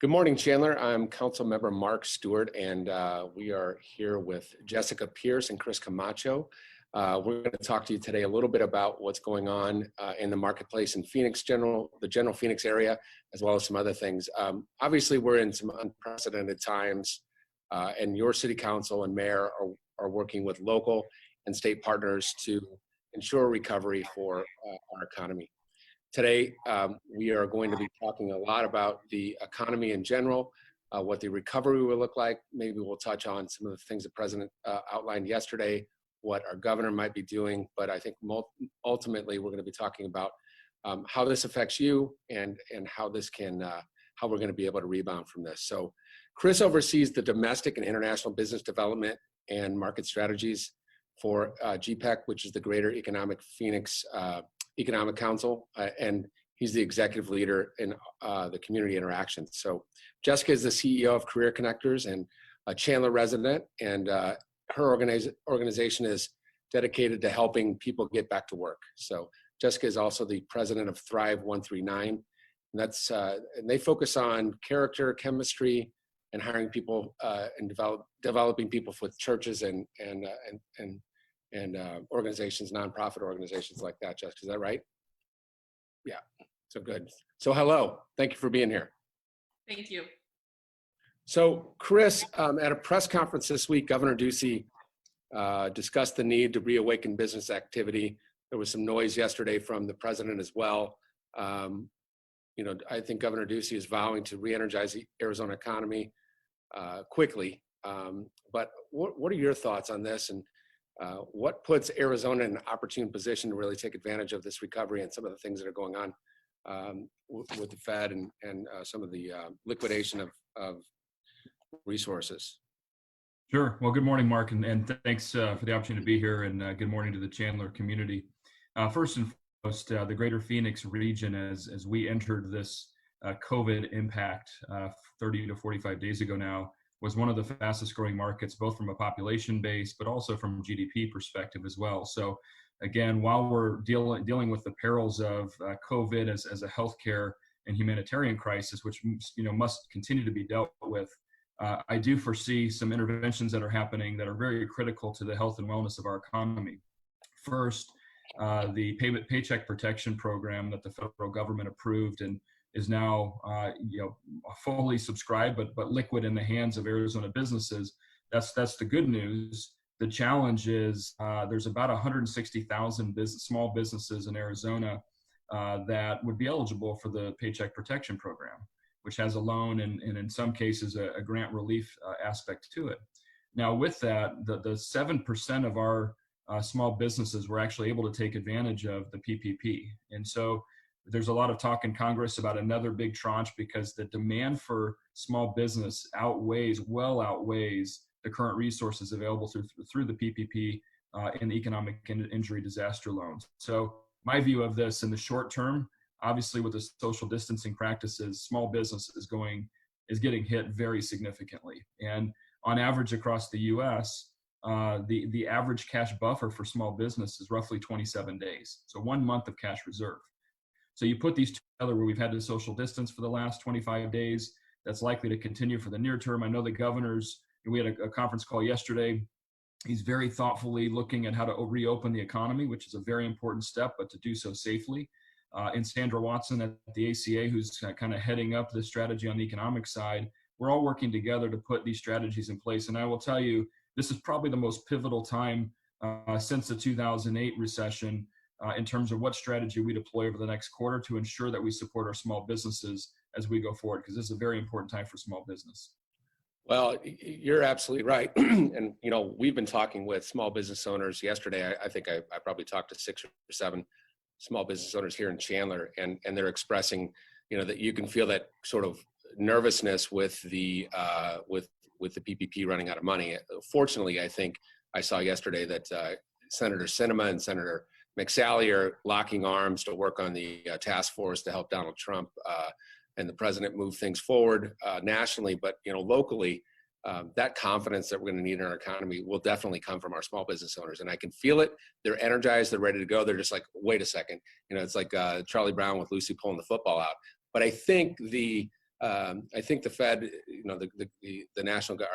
Good morning, Chandler. I'm Council Member Mark Stewart, and we are here with Jessica Pierce and Chris Camacho. We're going to talk to you today a little bit about what's going on in the marketplace in Phoenix, the general Phoenix area, as well as some other things. Obviously, we're in some unprecedented times, and your city council and mayor are working with local and state partners to ensure recovery for our economy. Today, we are going to be talking a lot about the economy in general, what the recovery will look like. Maybe we'll touch on some of the things the president outlined yesterday, what our governor might be doing, but I think ultimately we're going to be talking about how this affects you and how this can, how we're going to be able to rebound from this. So Chris oversees the domestic and international business development and market strategies for GPEC, which is the Greater Economic Phoenix Economic Council, and he's the executive leader in the community interactions. So Jessica is the CEO of Career Connectors and a Chandler resident, and her organization is dedicated to helping people get back to work. So Jessica is also the president of Thrive 139, and that's and they focus on character, chemistry, and hiring people and developing people with churches and organizations, nonprofit organizations like that. Jessica, is that right? Yeah, so good. So hello, thank you for being here. Thank you. So Chris, at a press conference this week, Governor Ducey discussed the need to reawaken business activity. There was some noise yesterday from the president as well. You know, I think Governor Ducey is vowing to re-energize the Arizona economy quickly. But what are your thoughts on this, and what puts Arizona in an opportune position to really take advantage of this recovery and some of the things that are going on with the Fed and some of the liquidation of resources? Sure. Well, good morning, Mark, and thanks for the opportunity to be here, and good morning to the Chandler community. First and foremost, the Greater Phoenix region, as we entered this COVID impact 30 to 45 days ago now, was one of the fastest growing markets, both from a population base, but also from a GDP perspective as well. So again, while we're dealing with the perils of COVID as a healthcare and humanitarian crisis, which must continue to be dealt with, I do foresee some interventions that are happening that are very critical to the health and wellness of our economy. First, the Paycheck Protection Program that the federal government approved and is now fully subscribed but liquid in the hands of Arizona businesses. That's the good news. The challenge is there's about 160,000 small businesses in Arizona that would be eligible for the Paycheck Protection Program, which has a loan and in some cases a grant relief aspect to it. Now with that, the 7% of our small businesses were actually able to take advantage of the PPP. And so there's a lot of talk in Congress about another big tranche because the demand for small business well outweighs the current resources available through the PPP and the economic injury disaster loans. So my view of this in the short term, obviously with the social distancing practices, small business is getting hit very significantly. And on average across the US, the average cash buffer for small business is roughly 27 days. So 1 month of cash reserve. So you put these together where we've had to social distance for the last 25 days, that's likely to continue for the near term. I know the governor's, we had a conference call yesterday. He's very thoughtfully looking at how to reopen the economy, which is a very important step, but to do so safely. And Sandra Watson at the ACA, who's kind of heading up the strategy on the economic side, we're all working together to put these strategies in place. And I will tell you, this is probably the most pivotal time since the 2008 recession in terms of what strategy we deploy over the next quarter to ensure that we support our small businesses as we go forward, because this is a very important time for small business. Well, you're absolutely right. And, we've been talking with small business owners yesterday. I think I probably talked to 6 or 7 small business owners here in Chandler, and they're expressing, that you can feel that sort of nervousness with the PPP running out of money. Fortunately, I think I saw yesterday that Senator Sinema and Senator McSally are locking arms to work on the task force to help Donald Trump and the president move things forward nationally, but locally, that confidence that we're going to need in our economy will definitely come from our small business owners, and I can feel it. They're energized, they're ready to go. They're just like, wait a second, it's like Charlie Brown with Lucy pulling the football out. But I think the I think the Fed, the National Guard,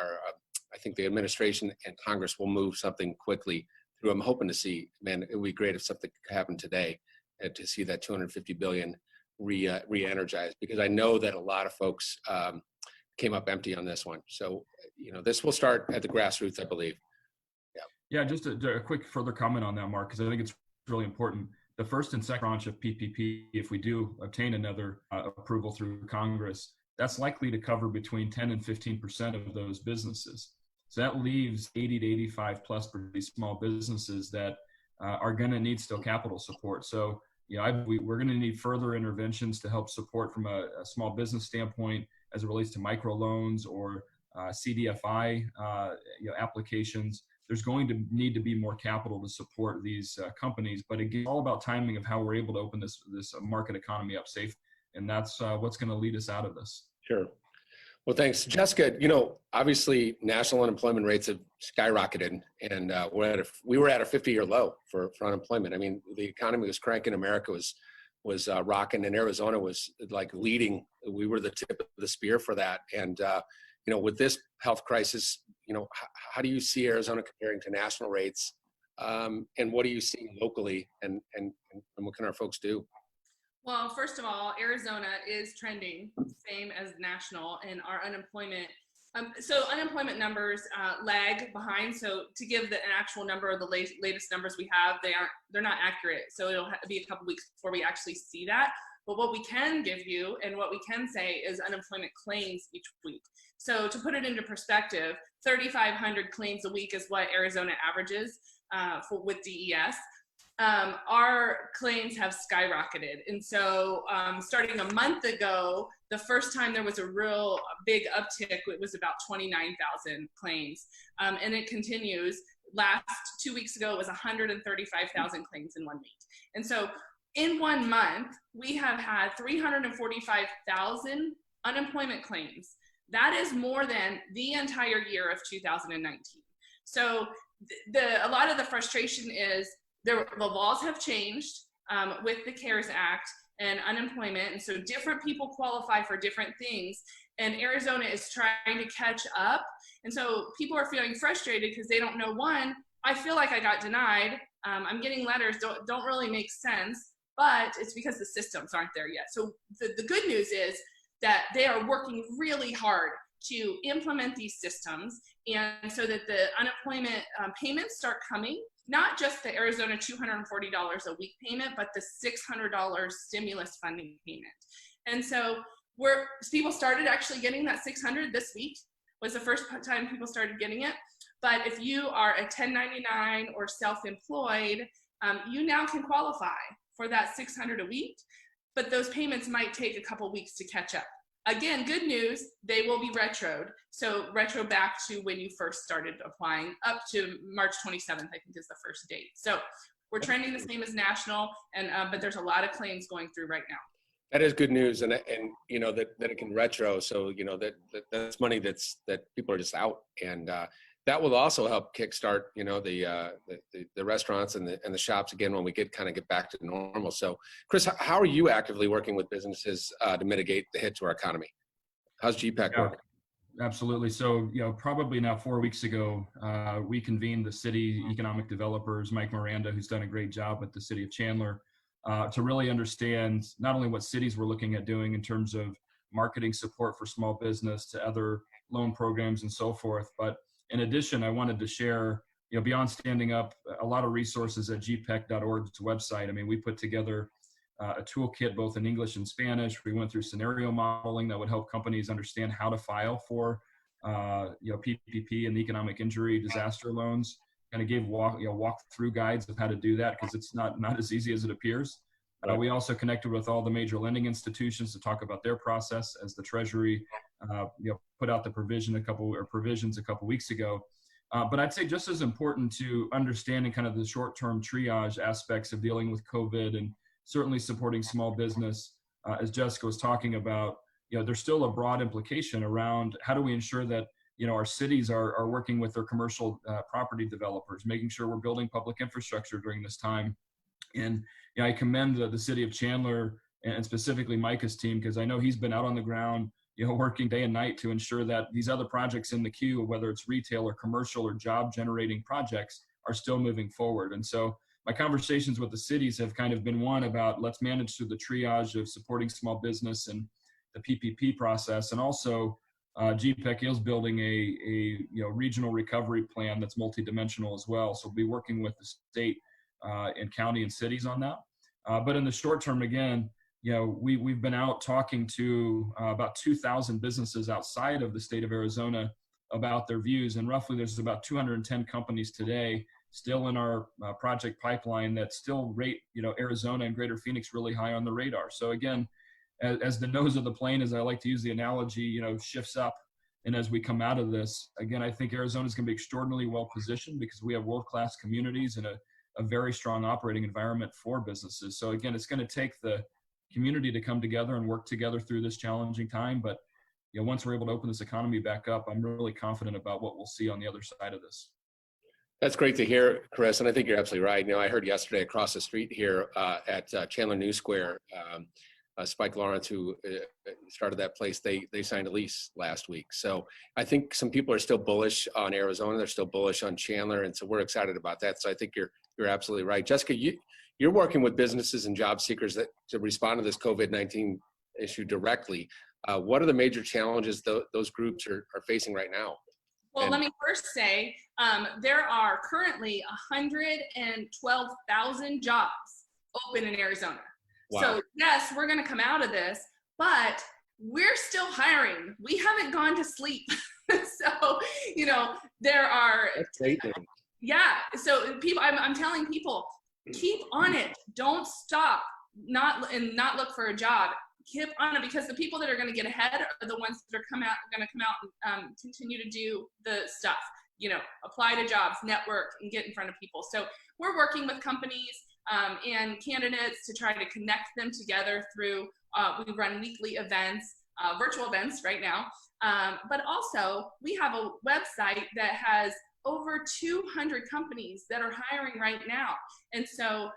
I think the administration and Congress will move something quickly through. I'm hoping to see, man, it would be great if something could happen today to see that 250 billion re-energized, because I know that a lot of folks came up empty on this one. So, this will start at the grassroots, I believe. Yeah, just a quick further comment on that, Mark, because I think it's really important. The first and second tranche of PPP, if we do obtain another approval through Congress, that's likely to cover between 10 and 15% of those businesses. So that leaves 80 to 85 plus for these small businesses that are going to need still capital support. So, we're going to need further interventions to help support from a small business standpoint as it relates to microloans or CDFI applications. There's going to need to be more capital to support these companies, but again, it's all about timing of how we're able to open this market economy up safe, and that's what's going to lead us out of this. Sure. Well, thanks, Jessica. Obviously, national unemployment rates have skyrocketed, and we were at a 50-year low for unemployment. I mean, the economy was cranking. America was rocking, and Arizona was like leading. We were the tip of the spear for that, and with this health crisis, how do you see Arizona comparing to national rates? And what do you see locally, and what can our folks do? Well, first of all, Arizona is trending same as national, and our unemployment. So unemployment numbers lag behind. So to give an actual number of the latest numbers we have, they're not accurate. So it'll have to be a couple weeks before we actually see that. But what we can give you and what we can say is unemployment claims each week. So to put it into perspective, 3,500 claims a week is what Arizona averages with DES. Our claims have skyrocketed. And so starting a month ago, the first time there was a real big uptick, it was about 29,000 claims. And it continues. Last 2 weeks ago, it was 135,000 claims in 1 week. And so in 1 month, we have had 345,000 unemployment claims. That is more than the entire year of 2019. So a lot of the frustration is the laws have changed with the CARES Act and unemployment. And so different people qualify for different things. And Arizona is trying to catch up. And so people are feeling frustrated because they don't know, one, I feel like I got denied. I'm getting letters, don't really make sense, but it's because the systems aren't there yet. So the good news is that they are working really hard to implement these systems, and so that the unemployment payments start coming, not just the Arizona $240 a week payment, but the $600 stimulus funding payment. And so people started actually getting that $600 this week, was the first time people started getting it. But if you are a 1099 or self-employed, you now can qualify for that $600 a week, but those payments might take a couple weeks to catch up. Again, good news, they will be retroed. So retro back to when you first started applying, up to March 27th, I think is the first date. So we're trending the same as national, and but there's a lot of claims going through right now. That is good news, and that it can retro. So that's money that people are just out, and that will also help kickstart the restaurants and the shops again when we get back to normal. So, Chris, how are you actively working with businesses to mitigate the hit to our economy? How's GPEC working? Absolutely. So, probably now 4 weeks ago, we convened the city economic developers, Mike Miranda, who's done a great job with the city of Chandler, to really understand not only what cities we're looking at doing in terms of marketing support for small business to other loan programs and so forth, but in addition, I wanted to share, beyond standing up a lot of resources at gpec.org's website. I mean, we put together a toolkit both in English and Spanish. We went through scenario modeling that would help companies understand how to file for, PPP and economic injury disaster loans. Kind of gave walk through guides of how to do that because it's not as easy as it appears. Right. We also connected with all the major lending institutions to talk about their process as the Treasury, put out the provisions a couple weeks ago. But I'd say just as important to understanding kind of the short-term triage aspects of dealing with COVID and certainly supporting small business, as Jessica was talking about, there's still a broad implication around how do we ensure that our cities are working with their commercial property developers, making sure we're building public infrastructure during this time. And I commend the city of Chandler and specifically Micah's team, because I know he's been out on the ground working day and night to ensure that these other projects in the queue, whether it's retail or commercial or job generating projects, are still moving forward. And so my conversations with the cities have kind of been one about let's manage through the triage of supporting small business and the PPP process, and also GPEC is building a regional recovery plan that's multidimensional as well. So we'll be working with the state and county and cities on that. But in the short term, again, we've been out talking to about 2,000 businesses outside of the state of Arizona about their views, and roughly there's about 210 companies today still in our project pipeline that still rate Arizona and Greater Phoenix really high on the radar. So again, as the nose of the plane, as I like to use the analogy, shifts up, and as we come out of this, again, I think Arizona is going to be extraordinarily well positioned because we have world-class communities and a very strong operating environment for businesses. So again, it's going to take the community to come together and work together through this challenging time. But once we're able to open this economy back up, I'm really confident about what we'll see on the other side of this. That's great to hear, Chris, and I think you're absolutely right. I heard yesterday across the street here at Chandler New Square, Spike Lawrence, who started that place, they signed a lease last week. So I think some people are still bullish on Arizona. They're still bullish on Chandler, and so we're excited about that. So I think you're absolutely right. Jessica, you're working with businesses and job seekers to respond to this COVID-19 issue directly. What are the major challenges those groups are facing right now? Well, let me first say there are currently 112,000 jobs open in Arizona. Wow. So yes, we're going to come out of this, but we're still hiring. We haven't gone to sleep. So, there are. That's great. Yeah. So people, I'm telling people, keep on it. Don't stop. Not look for a job. Keep on it, because the people that are going to get ahead are the ones that are going to come out and continue to do the stuff. Apply to jobs, network, and get in front of people. So we're working with companies and candidates to try to connect them together through, we run weekly events, virtual events right now, but also we have a website that has over 200 companies that are hiring right now. And so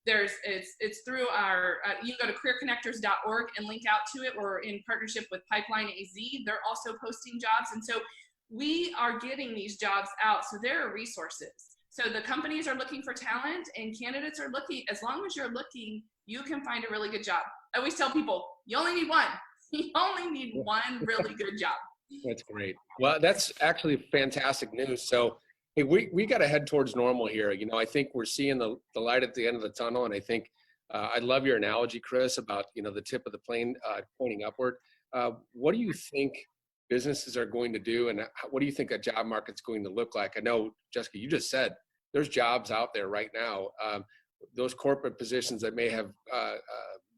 it's through our, you can go to careerconnectors.org and link out to it. We're in partnership with Pipeline AZ. They're also posting jobs. And so we are getting these jobs out. So there are resources. So the companies are looking for talent, and candidates are looking. As long as you're looking, you can find a really good job. I always tell people, you only need one. You only need one really good job. That's great. Well, that's actually fantastic news. So, hey, we got to head towards normal here. I think we're seeing the light at the end of the tunnel, and I think I love your analogy, Chris, about the tip of the plane pointing upward. What do you think businesses are going to do, and what do you think a job market's going to look like? I know, Jessica, you just said there's jobs out there right now. Those corporate positions that may have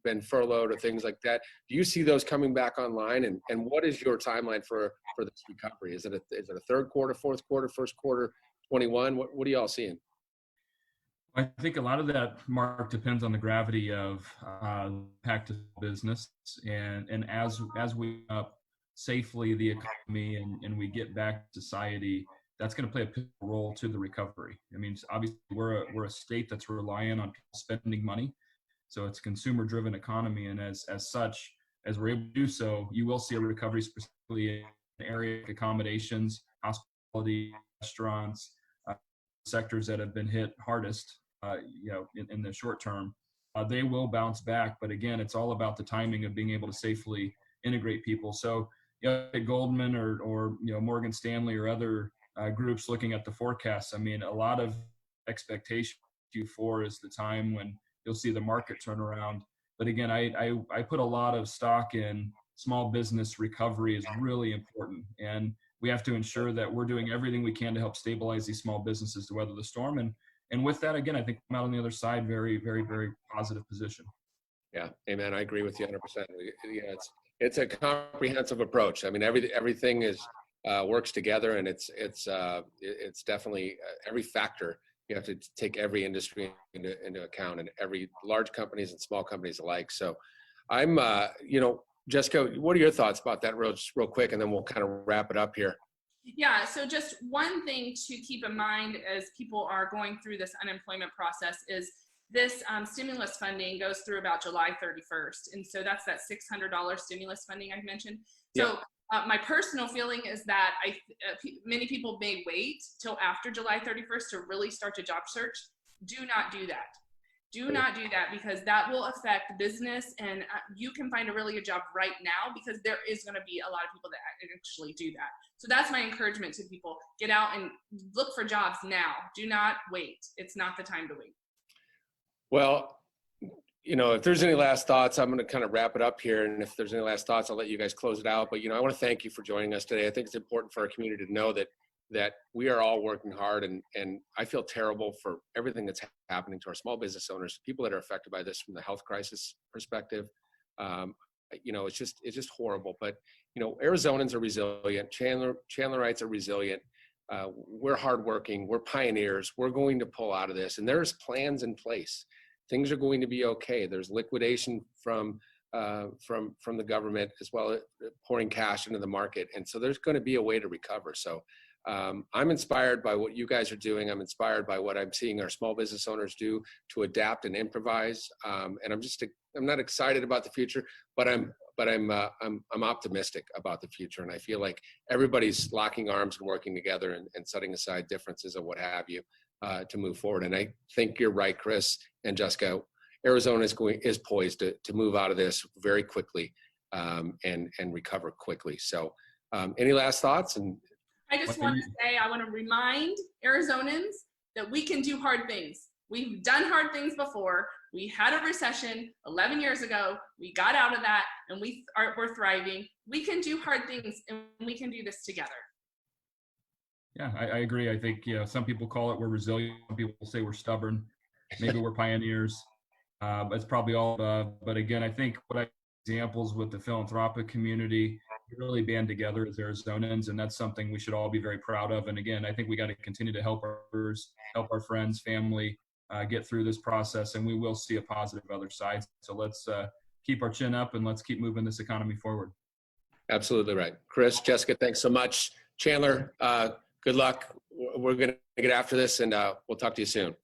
been furloughed or things like that, do you see those coming back online? And what is your timeline for this recovery? Is it a third quarter, fourth quarter, first quarter 21? What are y'all seeing? I think a lot of that, Mark, depends on the gravity of impact to business, and as we up safely the economy and we get back to society, that's going to play a pivotal role to the recovery. I mean, obviously we're a state that's relying on people spending money, so it's a consumer-driven economy, and as such, as we're able to do so, you will see a recovery, specifically in area accommodations, hospitality, restaurants, sectors that have been hit hardest. In the short term, they will bounce back. But again, it's all about the timing of being able to safely integrate people. So, at Goldman or Morgan Stanley or other groups looking at the forecasts, I mean, a lot of expectation Q4 is the time when you'll see the market turn around. But again, I put a lot of stock in small business recovery is really important, and we have to ensure that we're doing everything we can to help stabilize these small businesses to weather the storm. And with that, again, I think I'm out on the other side, very, very, very positive position. Yeah, amen. I agree with you 100%. It's a comprehensive approach. I mean, everything is works together, and it's definitely every factor. You have to take every industry into account, and every large companies and small companies alike. So, I'm, Jessica, what are your thoughts about that, real quick, and then we'll kind of wrap it up here. Yeah, so just one thing to keep in mind as people are going through this unemployment process is this stimulus funding goes through about July 31st. And so that's that $600 stimulus funding I mentioned. So my personal feeling is that many people may wait till after July 31st to really start to job search. Do not do that. Do not do that, because that will affect business, and you can find a really good job right now, because there is going to be a lot of people that actually do that. So that's my encouragement to people. Get out and look for jobs now. Do not wait. It's not the time to wait. Well, if there's any last thoughts, I'm going to kind of wrap it up here. And if there's any last thoughts, I'll let you guys close it out. But, I want to thank you for joining us today. I think it's important for our community to know that we are all working hard, and I feel terrible for everything that's happening to our small business owners, people that are affected by this from the health crisis perspective. It's just horrible. But, Arizonans are resilient. Chandlerites are resilient. We're hardworking. We're pioneers. We're going to pull out of this, and there's plans in place. Things are going to be okay. There's liquidation from the government, as well as pouring cash into the market, and so there's going to be a way to recover. So I'm inspired by what you guys are doing. I'm inspired by what I'm seeing our small business owners do to adapt and improvise. And I'm not excited about the future, but I'm optimistic about the future. And I feel like everybody's locking arms and working together and setting aside differences or what have you to move forward. And I think you're right, Chris and Jessica. Arizona is poised to move out of this very quickly and recover quickly. So any last thoughts? And I just want to say, I want to remind Arizonans that we can do hard things. We've done hard things before. We had a recession 11 years ago. We got out of that, and we're thriving. We can do hard things, and we can do this together. Yeah, I agree. I think, some people call it we're resilient. Some people say we're stubborn. Maybe we're pioneers. It's probably all, but again, I think examples with the philanthropic community really band together as Arizonans, and that's something we should all be very proud of. And again, I think we got to continue to help our friends, family get through this process, and we will see a positive other side. So let's keep our chin up and let's keep moving this economy forward. Absolutely right. Chris, Jessica, thanks so much. Chandler, good luck. We're going to get after this, and we'll talk to you soon.